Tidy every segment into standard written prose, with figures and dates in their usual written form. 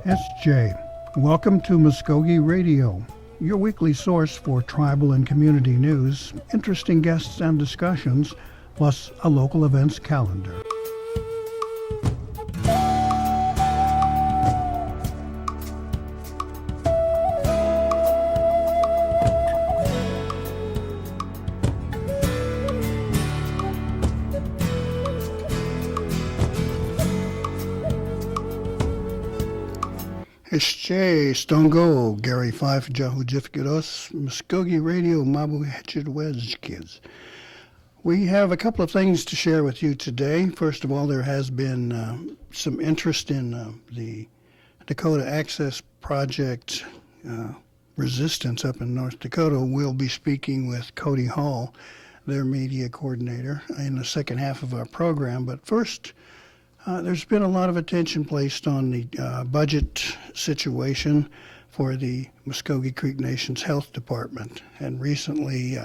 SJ. Welcome to Mvskoke Radio, your weekly source for tribal and community news, interesting guests and discussions, plus a local events calendar. SJ, Stongo, Gary Fife, Jahu Jifkidos, Mvskoke Radio, Mabu Hechid Wedge Kids. We have a couple of things to share with you today. First of all, there has been some interest in the Dakota Access Project resistance up in North Dakota. We'll be speaking with Cody Hall, their media coordinator, in the second half of our program. But first, there's been a lot of attention placed on the budget situation for the Mvskoke Creek Nation's Health Department. And recently,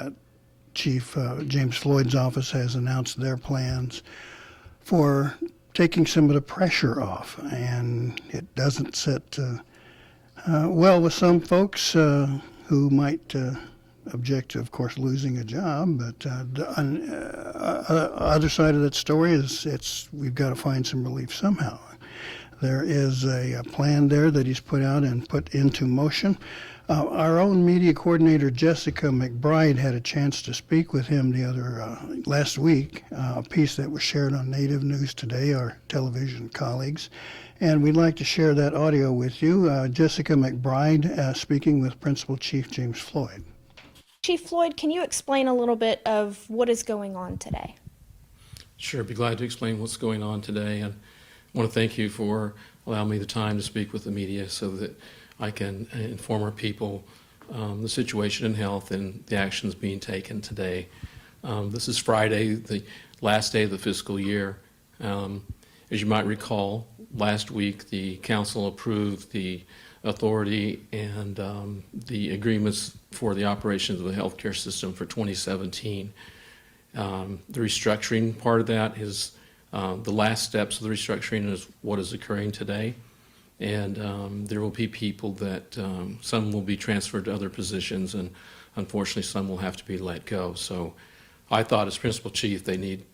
Chief James Floyd's office has announced their plans for taking some of the pressure off. And it doesn't sit well with some folks who might object to, of course, losing a job, but the other side of that story is we've got to find some relief somehow. There is a plan there that he's put out and put into motion. Our own media coordinator, Jessica McBride, had a chance to speak with him last week, a piece that was shared on Native News Today, our television colleagues, and we'd like to share that audio with you. Jessica McBride speaking with Principal Chief James Floyd. Chief Floyd, can you explain a little bit of what is going on today? Sure, I'd be glad to explain what's going on today. And I want to thank you for allowing me the time to speak with the media so that I can inform our people the situation in health and the actions being taken today. This is Friday, the last day of the fiscal year. As you might recall, last week the council approved the authority and the agreements for the operations of the healthcare system for 2017. The restructuring part of that is the last steps of the restructuring is what is occurring today. And there will be people that some will be transferred to other positions, and unfortunately some will have to be let go. So I thought as principal chief they need,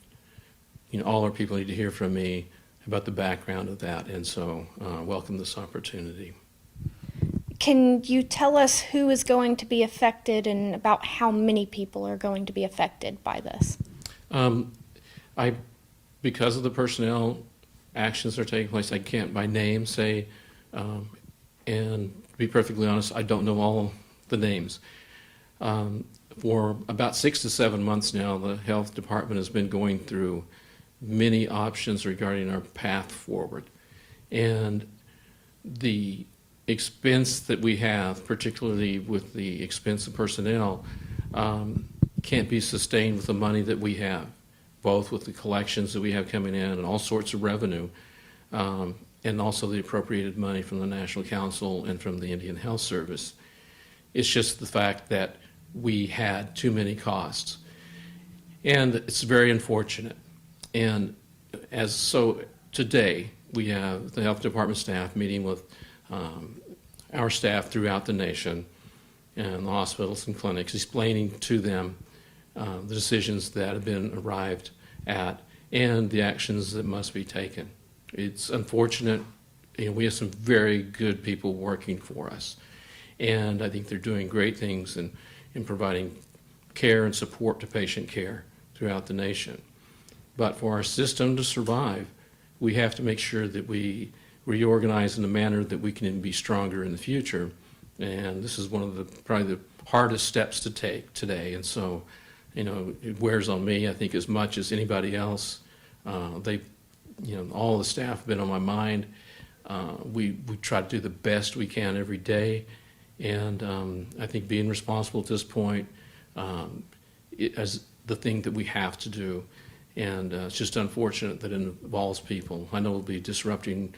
all our people need to hear from me about the background of that, and so welcome this opportunity. Can you tell us who is going to be affected and about how many people are going to be affected by this? Because of the personnel actions that are taking place, I can't by name say, and to be perfectly honest, I don't know all the names. For about 6 to 7 months now, the health department has been going through many options regarding our path forward. And the expense that we have, particularly with the expense of personnel, can't be sustained with the money that we have, both with the collections that we have coming in and all sorts of revenue, and also the appropriated money from the National Council and from the Indian Health Service. It's just the fact that we had too many costs. And it's very unfortunate. And so today, we have the health department staff meeting with our staff throughout the nation and the hospitals and clinics, explaining to them the decisions that have been arrived at and the actions that must be taken. It's unfortunate. We have some very good people working for us, and I think they're doing great things in providing care and support to patient care throughout the nation. But for our system to survive, we have to make sure that we reorganize in a manner that we can be stronger in the future. And this is one of probably the hardest steps to take today. And so, it wears on me, I think, as much as anybody else. All the staff have been on my mind. We try to do the best we can every day. And I think being responsible at this point is the thing that we have to do. And it's just unfortunate that it involves people. I know it'll be disrupting,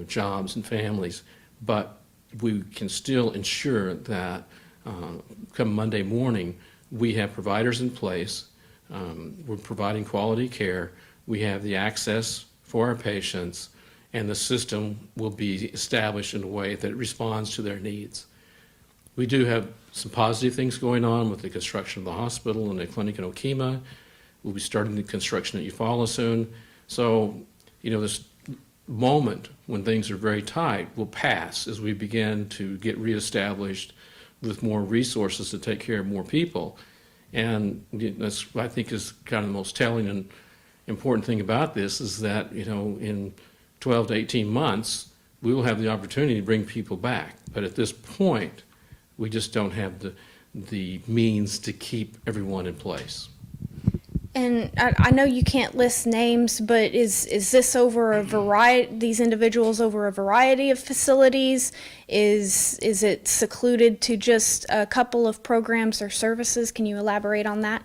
jobs and families, but we can still ensure that come Monday morning, we have providers in place. We're providing quality care. We have the access for our patients, and the system will be established in a way that responds to their needs. We do have some positive things going on with the construction of the hospital and the clinic in Okemah. We'll be starting the construction at Eufaula soon. So, this moment when things are very tight will pass as we begin to get reestablished with more resources to take care of more people. And that's, I think, is kind of the most telling and important thing about this is that, in 12 to 18 months, we will have the opportunity to bring people back. But at this point, we just don't have the means to keep everyone in place. And I know you can't list names, but is this over a variety? These individuals over a variety of facilities? Is it secluded to just a couple of programs or services? Can you elaborate on that?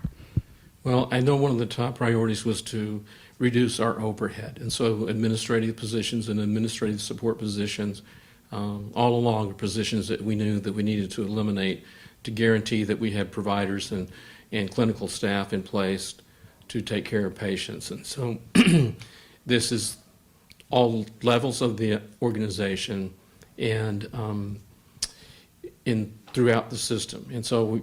Well, I know one of the top priorities was to reduce our overhead, and so administrative positions and administrative support positions all along are positions that we knew that we needed to eliminate to guarantee that we had providers and clinical staff in place to take care of patients. And so this is all levels of the organization and throughout the system. And so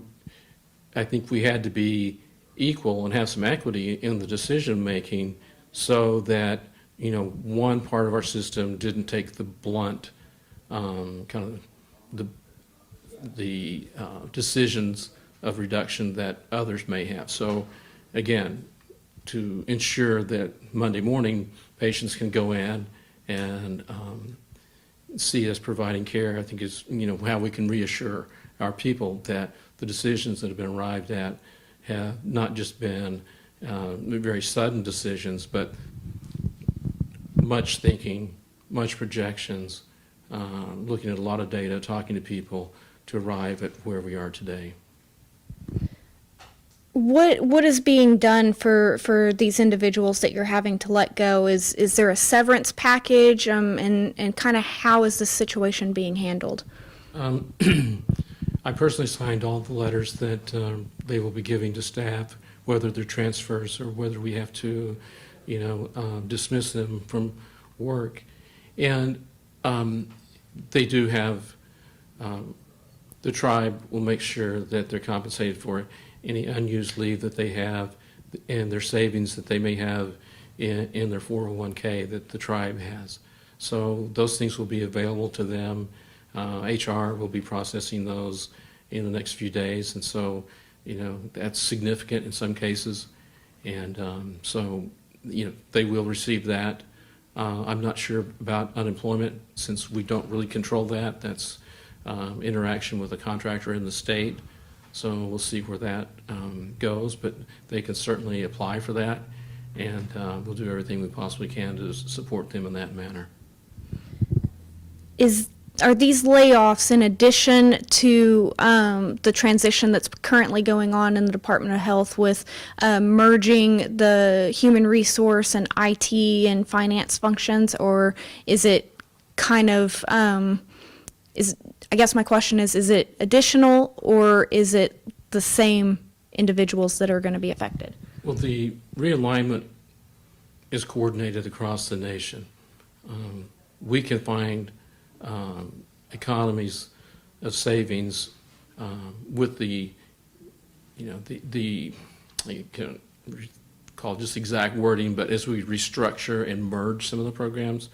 I think we had to be equal and have some equity in the decision making so that one part of our system didn't take the blunt kind of the decisions of reduction that others may have. So again, to ensure that Monday morning patients can go in and see us providing care, I think is how we can reassure our people that the decisions that have been arrived at have not just been very sudden decisions, but much thinking, much projections, looking at a lot of data, talking to people to arrive at where we are today. What is being done for these individuals that you're having to let go? Is there a severance package, and kind of how is this situation being handled? I personally signed all the letters that they will be giving to staff, whether they're transfers or whether we have to, dismiss them from work. And they do have, the tribe will make sure that they're compensated for any unused leave that they have and their savings that they may have in their 401k that the tribe has. So those things will be available to them. HR will be processing those in the next few days, and so that's significant in some cases, and so they will receive that. I'm not sure about unemployment since we don't really control that. That's interaction with a contractor in the state, so we'll see where that goes, but they can certainly apply for that, and we'll do everything we possibly can to support them in that manner. Are these layoffs in addition to the transition that's currently going on in the Department of Health with merging the human resource and IT and finance functions, or is it kind of, I guess my question is it additional or is it the same individuals that are going to be affected? Well, the realignment is coordinated across the nation. We can find economies of savings with the you can call it just exact wording, but as we restructure and merge some of the programs,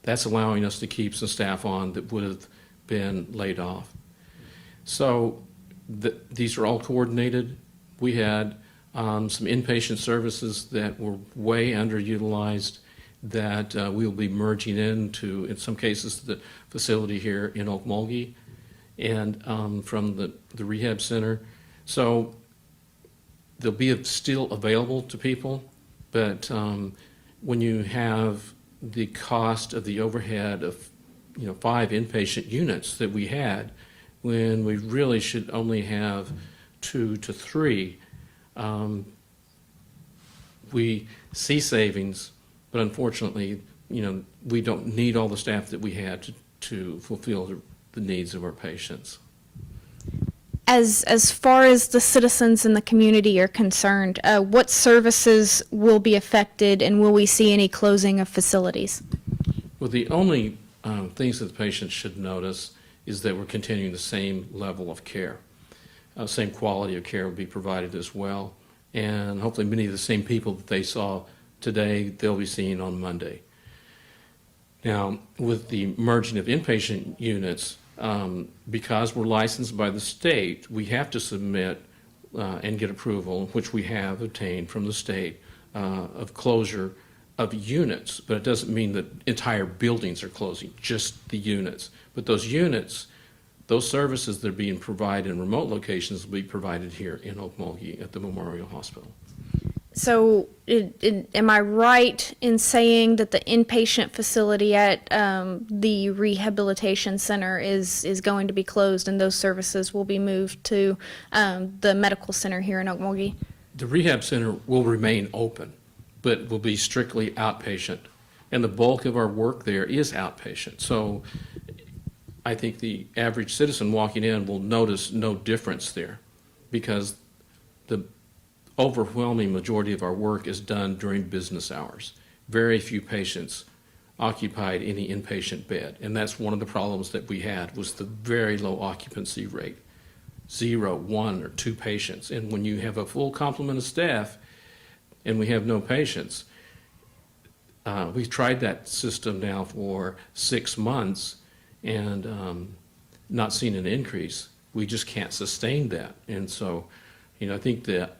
that's allowing us to keep some staff on that would have been laid off. So these are all coordinated. We had some inpatient services that were way underutilized that we'll be merging into, in some cases, the facility here in Okmulgee and from the rehab center. So they'll be still available to people, but when you have the cost of the overhead of 5 inpatient units that we had, when we really should only have 2 to 3, we see savings. But unfortunately, we don't need all the staff that we had to fulfill the needs of our patients. As far as the citizens in the community are concerned, what services will be affected, and will we see any closing of facilities? Well, the only things that the patients should notice is that we're continuing the same level of care. Same quality of care will be provided as well. And hopefully many of the same people that they saw today, they'll be seeing on Monday. Now, with the merging of inpatient units, because we're licensed by the state, we have to submit and get approval, which we have obtained from the state, of closure of units. But it doesn't mean that entire buildings are closing, just the units. But those units, those services that are being provided in remote locations will be provided here in Okmulgee at the Memorial Hospital. So am I right in saying that the inpatient facility at the rehabilitation center is going to be closed, and those services will be moved to the medical center here in Okmulgee? The rehab center will remain open, but will be strictly outpatient. And the bulk of our work there is outpatient. So I think the average citizen walking in will notice no difference there, because the overwhelming majority of our work is done during business hours. Very few patients occupied any inpatient bed, and that's one of the problems that we had, was the very low occupancy rate. 0, 1, or 2 patients. And when you have a full complement of staff and we have no patients, we've tried that system now for 6 months and not seen an increase. We just can't sustain that. And so, I think that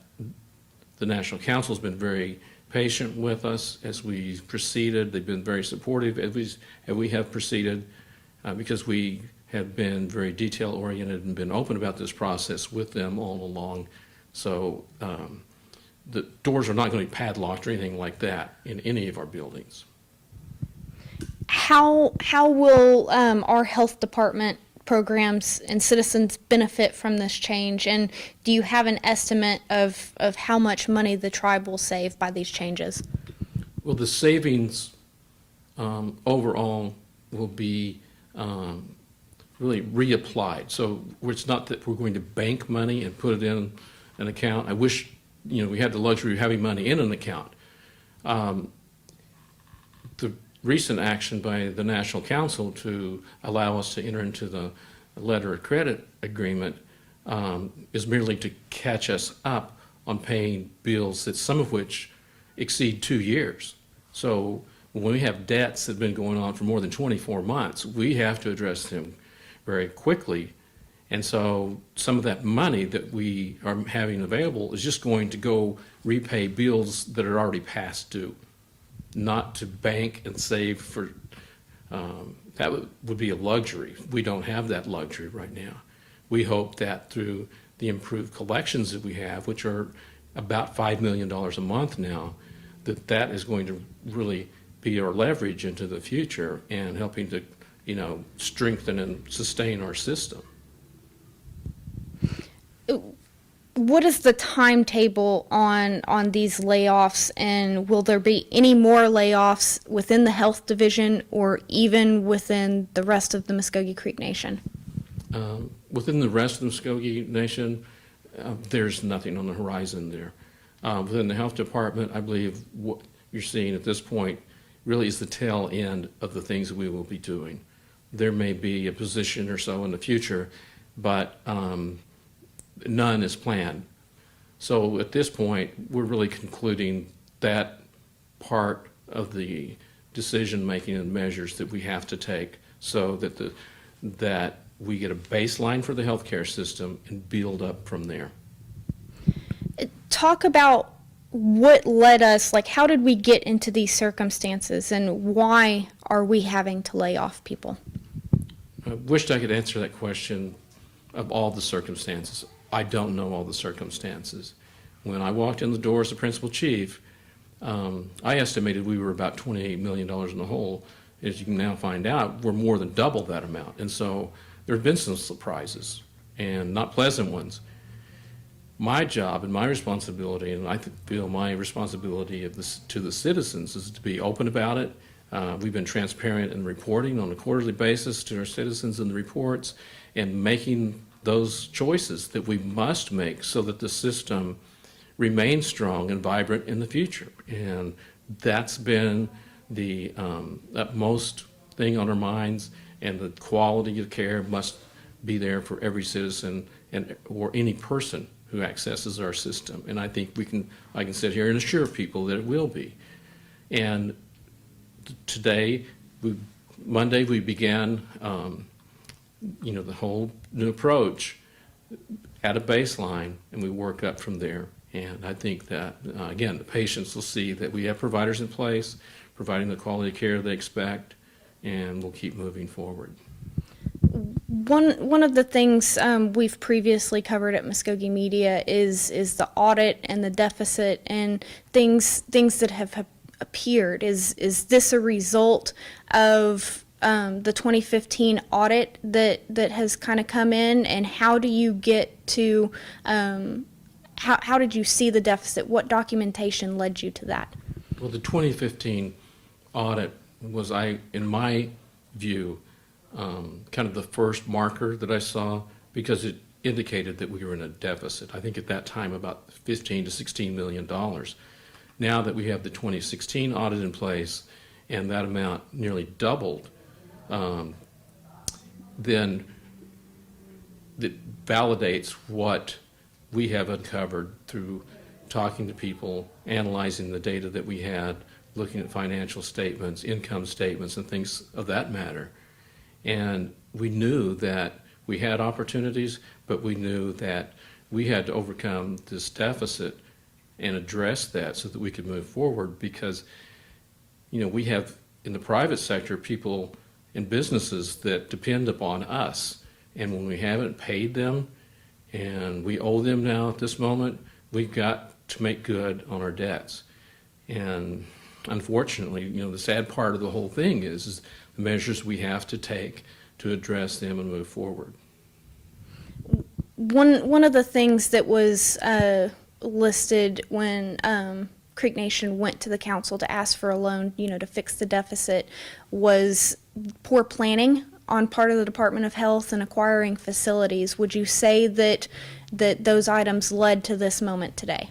the National Council has been very patient with us as we proceeded. They've been very supportive as we have proceeded, because we have been very detail-oriented and been open about this process with them all along. So the doors are not going to be padlocked or anything like that in any of our buildings. How will our health department programs and citizens benefit from this change? And do you have an estimate of how much money the tribe will save by these changes? Well, the savings overall will be really reapplied. So it's not that we're going to bank money and put it in an account. I wish we had the luxury of having money in an account. The recent action by the National Council to allow us to enter into the letter of credit agreement is merely to catch us up on paying bills, that some of which exceed 2 years. So when we have debts that have been going on for more than 24 months, we have to address them very quickly. And so some of that money that we are having available is just going to go repay bills that are already past due, not to bank and save for, that would be a luxury. We don't have that luxury right now. We hope that through the improved collections that we have, which are about $5 million a month now, that is going to really be our leverage into the future and helping to, strengthen and sustain our system. What is the timetable on these layoffs, and will there be any more layoffs within the health division or even within the rest of the Mvskoke Creek Nation? Within the rest of the Mvskoke Nation, there's nothing on the horizon there. Within the health department, I believe what you're seeing at this point really is the tail end of the things that we will be doing. There may be a position or so in the future, but none is planned. So at this point, we're really concluding that part of the decision-making and measures that we have to take so that that we get a baseline for the healthcare system and build up from there. Talk about what led us, how did we get into these circumstances, and why are we having to lay off people? I wished I could answer that question of all the circumstances. I don't know all the circumstances. When I walked in the door as the principal chief, I estimated we were about $28 million in the hole. As you can now find out, we're more than double that amount. And so there have been some surprises, and not pleasant ones. My job and my responsibility, and I feel my responsibility to the citizens, is to be open about it. We've been transparent in reporting on a quarterly basis to our citizens in the reports and making those choices that we must make so that the system remains strong and vibrant in the future. And that's been the utmost thing on our minds, and the quality of care must be there for every citizen or any person who accesses our system. And I think I can sit here and assure people that it will be. And today, Monday, we began, the whole new approach at a baseline, and we work up from there. And I think that, again, the patients will see that we have providers in place, providing the quality of care they expect, and we'll keep moving forward. One of the things we've previously covered at Mvskoke Media is the audit and the deficit and things that have appeared. Is this a result of the 2015 audit that has kind of come in, and how do you get to how did you see the deficit? What documentation led you to that? Well, the 2015 audit was, in my view, kind of the first marker that I saw, because it indicated that we were in a deficit. I think at that time about $15 to $16 million. Now that we have the 2016 audit in place and that amount nearly doubled, then it validates what we have uncovered through talking to people, analyzing the data that we had, looking at financial statements, income statements, and things of that matter. And we knew that we had opportunities, but we knew that we had to overcome this deficit and address that so that we could move forward, because, we have in the private sector people and businesses that depend upon us. And when we haven't paid them, and we owe them now at this moment, we've got to make good on our debts. And unfortunately, the sad part of the whole thing is the measures we have to take to address them and move forward. One of the things that was listed when Creek Nation went to the council to ask for a loan, to fix the deficit, was poor planning on part of the Department of Health and acquiring facilities. Would you say that those items led to this moment today?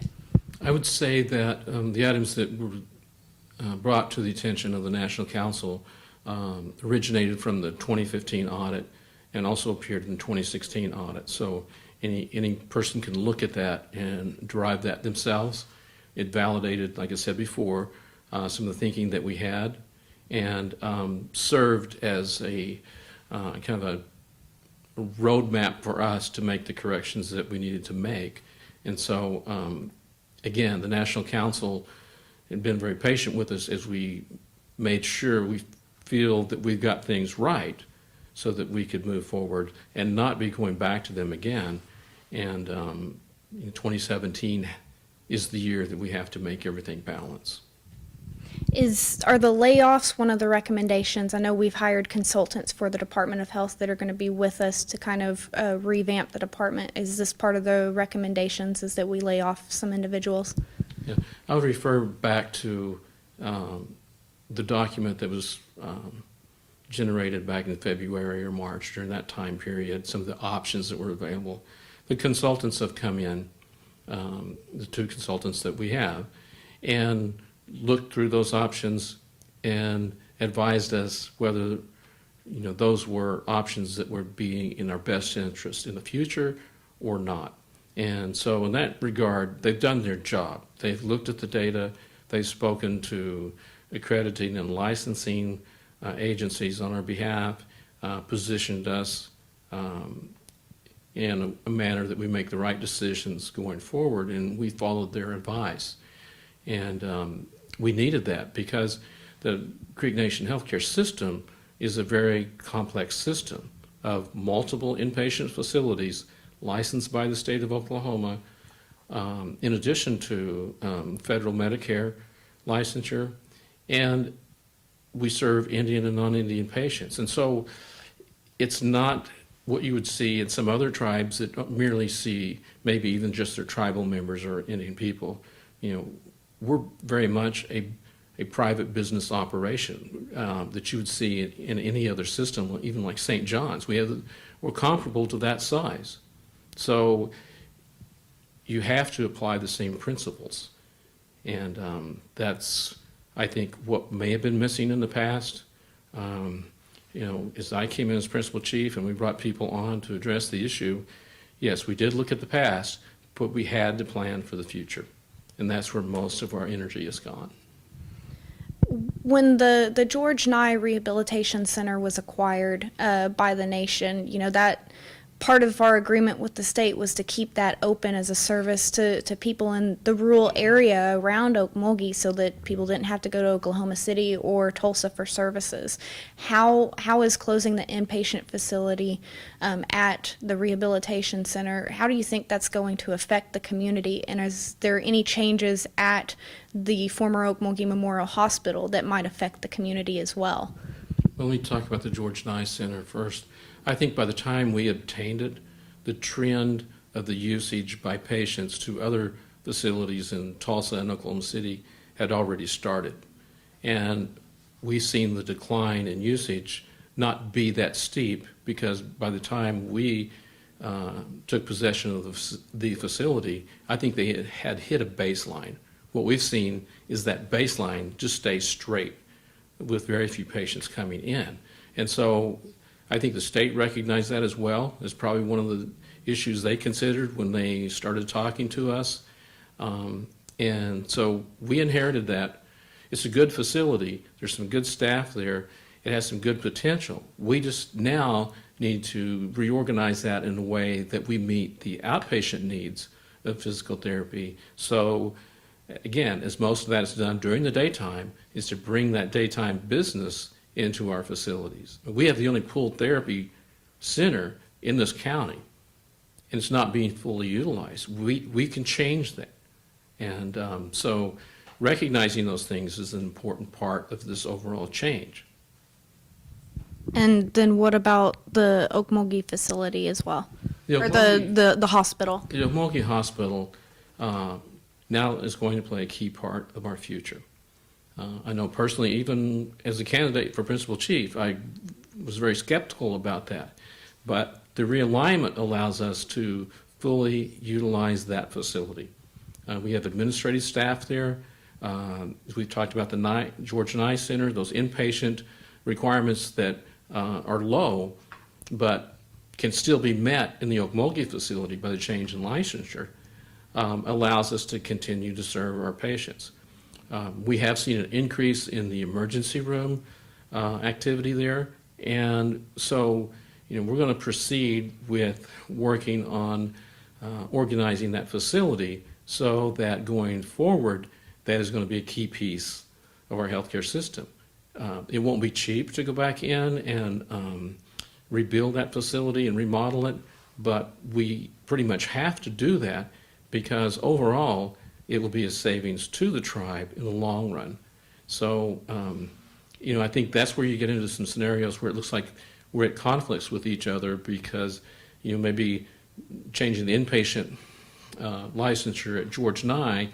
I would say that the items that were brought to the attention of the National Council originated from the 2015 audit and also appeared in the 2016 audit. So any person can look at that and derive that themselves. It validated, like I said before, some of the thinking that we had, and served as a kind of a roadmap for us to make the corrections that we needed to make. And so, again, the National Council had been very patient with us as we made sure we feel that we've got things right so that we could move forward and not be going back to them again. And 2017 is the year that we have to make everything balance. Are the layoffs one of the recommendations? I know we've hired consultants for the Department of Health that are going to be with us to kind of revamp the department. Is this part of the recommendations, is that we lay off some individuals? Yeah, I would refer back to the document that was generated back in February or March. During that time period, some of the options that were available. The consultants have come in, the two consultants that we have, and looked through those options and advised us whether those were options that were being in our best interest in the future or not. And so in that regard, they've done their job. They've looked at the data, they've spoken to accrediting and licensing agencies on our behalf, positioned us in a manner that we make the right decisions going forward, and we followed their advice. And we needed that because the Creek Nation healthcare system is a very complex system of multiple inpatient facilities licensed by the state of Oklahoma, in addition to federal Medicare licensure, and we serve Indian and non-Indian patients. And so it's not what you would see in some other tribes that merely see maybe even just their tribal members or Indian people. We're very much a private business operation that you would see in any other system, even like St. John's. We have or comparable to that size. So you have to apply the same principles. And that's, I think, what may have been missing in the past. As I came in as principal chief and we brought people on to address the issue, yes, we did look at the past, but we had to plan for the future. And that's where most of our energy has gone. When the George Nye Rehabilitation Center was acquired by the nation, that part of our agreement with the state was to keep that open as a service to people in the rural area around Okmulgee so that people didn't have to go to Oklahoma City or Tulsa for services. How is closing the inpatient facility at the rehabilitation center, how do you think that's going to affect the community? And is there any changes at the former Okmulgee Memorial Hospital that might affect the community as well? Well, let me talk about the George Nye Center first. I think by the time we obtained it, the trend of the usage by patients to other facilities in Tulsa and Oklahoma City had already started. And we've seen the decline in usage not be that steep because by the time we took possession of the facility, I think they had hit a baseline. What we've seen is that baseline just stays straight with very few patients coming in. And so I think the state recognized that as well. It's probably one of the issues they considered when they started talking to us. And so we inherited that. It's a good facility. There's some good staff there. It has some good potential. We just now need to reorganize that in a way that we meet the outpatient needs of physical therapy. So again, as most of that is done during the daytime, is to bring that daytime business into our facilities. We have the only pooled therapy center in this county, and it's not being fully utilized. We can change that. And so recognizing those things is an important part of this overall change. And then what about the Okmulgee facility as well? Or the hospital? The Okmulgee Hospital now is going to play a key part of our future. I know personally, even as a candidate for principal chief, I was very skeptical about that. But the realignment allows us to fully utilize that facility. We have administrative staff there. We've talked about the George Nye Center, those inpatient requirements that are low, but can still be met in the Okmulgee facility by the change in licensure, allows us to continue to serve our patients. We have seen an increase in the emergency room activity there, and so we're going to proceed with working on organizing that facility so that going forward, that is going to be a key piece of our healthcare system. It won't be cheap to go back in and rebuild that facility and remodel it, but we pretty much have to do that because overall it will be a savings to the tribe in the long run. So, I think that's where you get into some scenarios where it looks like we're at conflicts with each other because, maybe changing the inpatient licensure at George Nye,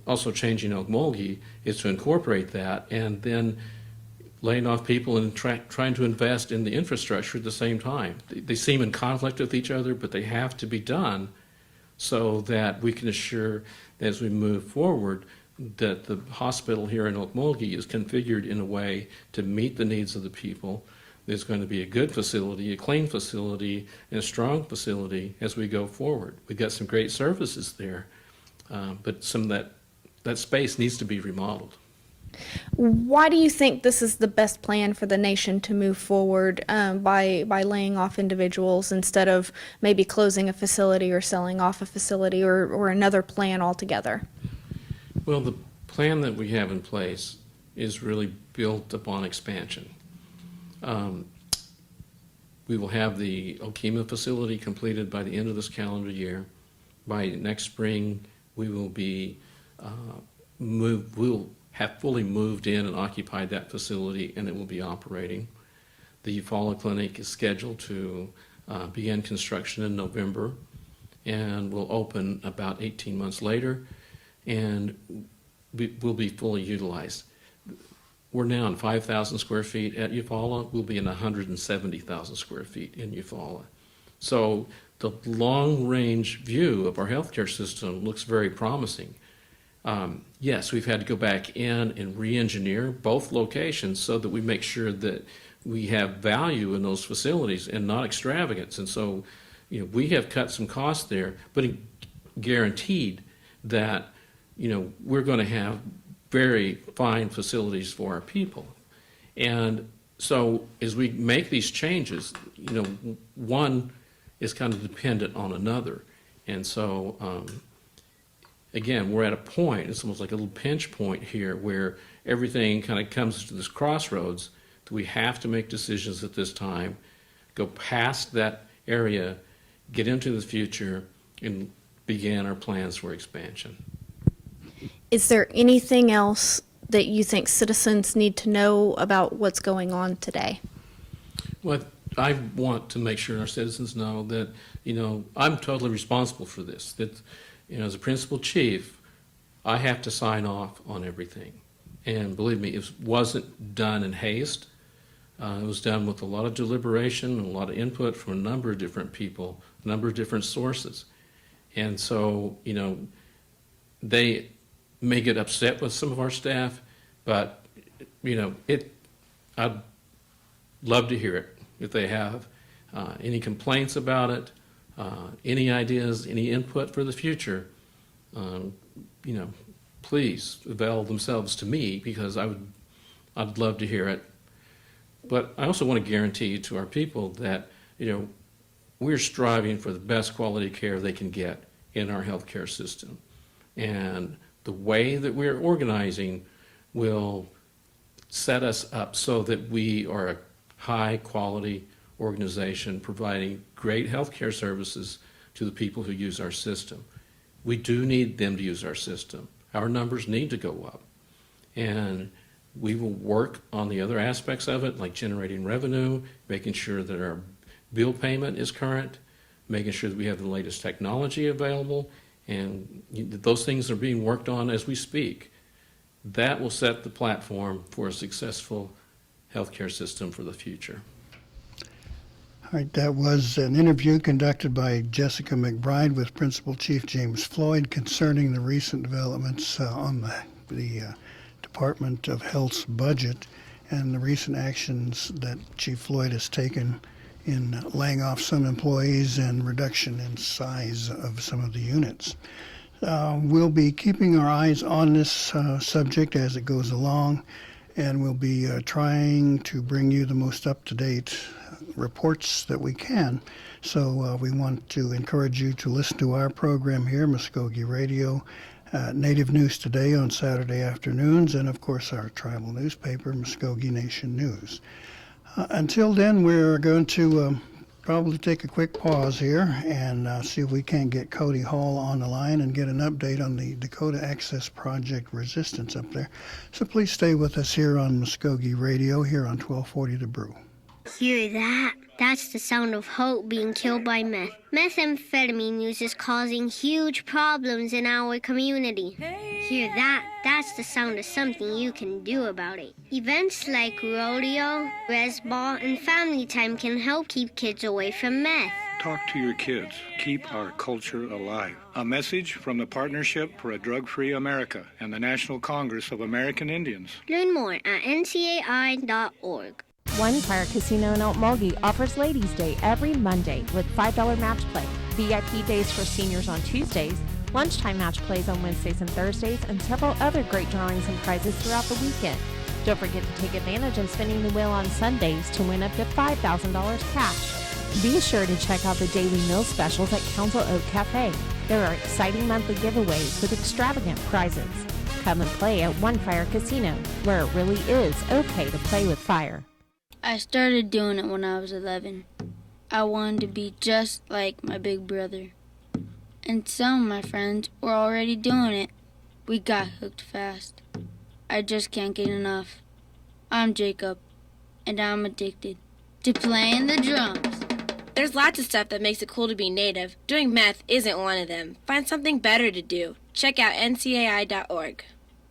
also changing Okmulgee, is to incorporate that and then laying off people and trying to invest in the infrastructure at the same time. They seem in conflict with each other, but they have to be done so that we can assure that as we move forward that the hospital here in Okmulgee is configured in a way to meet the needs of the people. There's going to be a good facility, a clean facility, and a strong facility as we go forward. We've got some great services there, but some of that space needs to be remodeled. Why do you think this is the best plan for the nation to move forward by laying off individuals instead of maybe closing a facility or selling off a facility or another plan altogether? Well, the plan that we have in place is really built upon expansion. We will have the Okemah facility completed by the end of this calendar year. By next spring, we will be we'll have fully moved in and occupied that facility, and it will be operating. The Eufaula Clinic is scheduled to begin construction in November and will open about 18 months later, and will be fully utilized. We're now in 5,000 square feet at Eufaula. We'll be in 170,000 square feet in Eufaula. So the long-range view of our healthcare system looks very promising. Yes, we've had to go back in and re-engineer both locations so that we make sure that we have value in those facilities and not extravagance. And so, we have cut some costs there, but it guaranteed that, we're going to have very fine facilities for our people. And so as we make these changes, one is kind of dependent on another. And so, again, we're at a point, it's almost like a little pinch point here where everything kind of comes to this crossroads that we have to make decisions at this time, go past that area, get into the future, and begin our plans for expansion. Is there anything else that you think citizens need to know about what's going on today? Well, I want to make sure our citizens know that, I'm totally responsible for this. That, as a principal chief, I have to sign off on everything. And believe me, it wasn't done in haste. It was done with a lot of deliberation and a lot of input from a number of different people, a number of different sources. And so, they may get upset with some of our staff, but, I'd love to hear it if they have any complaints about it, any ideas, any input for the future. Please avail themselves to me because I'd love to hear it. But I also want to guarantee to our people that, we're striving for the best quality care they can get in our healthcare system. And the way that we're organizing will set us up so that we are a high quality organization providing great healthcare services to the people who use our system. We do need them to use our system. Our numbers need to go up. And we will work on the other aspects of it, like generating revenue, making sure that our bill payment is current, making sure that we have the latest technology available, and those things are being worked on as we speak. That will set the platform for a successful healthcare system for the future. All right, that was an interview conducted by Jessica McBride with Principal Chief James Floyd concerning the recent developments on the Department of Health's budget and the recent actions that Chief Floyd has taken in laying off some employees and reduction in size of some of the units. We'll be keeping our eyes on this subject as it goes along, and we'll be trying to bring you the most up-to-date reports that we can. So we want to encourage you to listen to our program here, Mvskoke Radio, Native News Today on Saturday afternoons, and of course our tribal newspaper, Mvskoke Nation News. Until then, we're going to probably take a quick pause here and see if we can't get Cody Hall on the line and get an update on the Dakota Access Project resistance up there. So please stay with us here on Mvskoke Radio, here on 1240 The Brew. Hear that? That's the sound of Hope being killed by meth. Methamphetamine use is causing huge problems in our community. Hear that? That's the sound of something you can do about it. Events like rodeo, res ball, and family time can help keep kids away from meth. Talk to your kids. Keep our culture alive. A message from the Partnership for a Drug-Free America and the National Congress of American Indians. Learn more at ncai.org. One Fire Casino in Okmulgee offers Ladies' Day every Monday with $5 match play, VIP days for seniors on Tuesdays, lunchtime match plays on Wednesdays and Thursdays, and several other great drawings and prizes throughout the weekend. Don't forget to take advantage of spinning the wheel on Sundays to win up to $5,000 cash. Be sure to check out the daily meal specials at Council Oak Cafe. There are exciting monthly giveaways with extravagant prizes. Come and play at One Fire Casino, where it really is okay to play with fire. I started doing it when I was 11. I wanted to be just like my big brother. And some of my friends were already doing it. We got hooked fast. I just can't get enough. I'm Jacob, and I'm addicted to playing the drums. There's lots of stuff that makes it cool to be Native. Doing meth isn't one of them. Find something better to do. Check out ncai.org.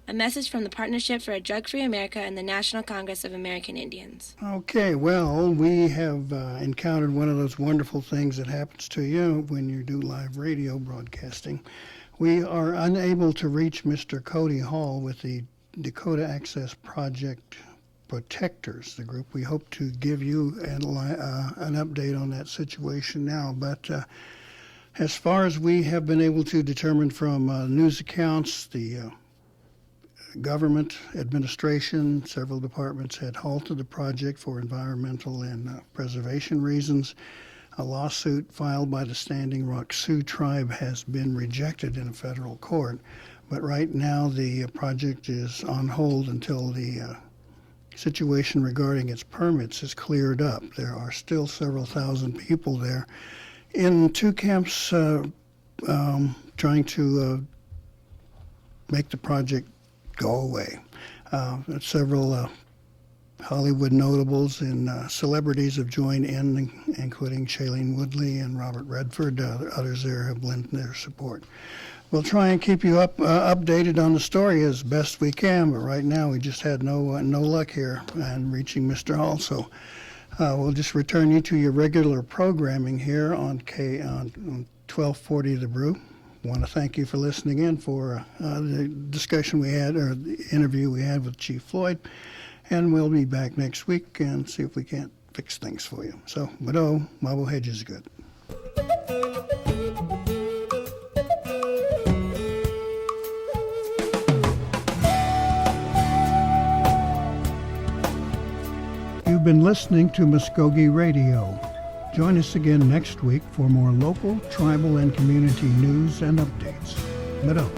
A message from the Partnership for a Drug-Free America and the National Congress of American Indians. Okay, well, we have encountered one of those wonderful things that happens to you when you do live radio broadcasting. We are unable to reach Mr. Cody Hall with the Dakota Access Project Protectors, the group. We hope to give you an update on that situation now, but as far as we have been able to determine from news accounts, the government administration, several departments had halted the project for environmental and preservation reasons. A lawsuit filed by the Standing Rock Sioux tribe has been rejected in a federal court, but right now the project is on hold until the situation regarding its permits is cleared up. There are still several thousand people there in two camps trying to make the project go away. Several Hollywood notables and celebrities have joined in, including Shailene Woodley and Robert Redford. Others there have lent their support. We'll try and keep you updated on the story as best we can, but right now we just had no luck here in reaching Mr. Hall, so we'll just return you to your regular programming here on 1240 The Brew. I want to thank you for listening in for the discussion we had, or the interview we had with Chief Floyd, and we'll be back next week and see if we can't fix things for you. So, Marblehead is good. You've been listening to Mvskoke Radio. Join us again next week for more local, tribal, and community news and updates. Mado.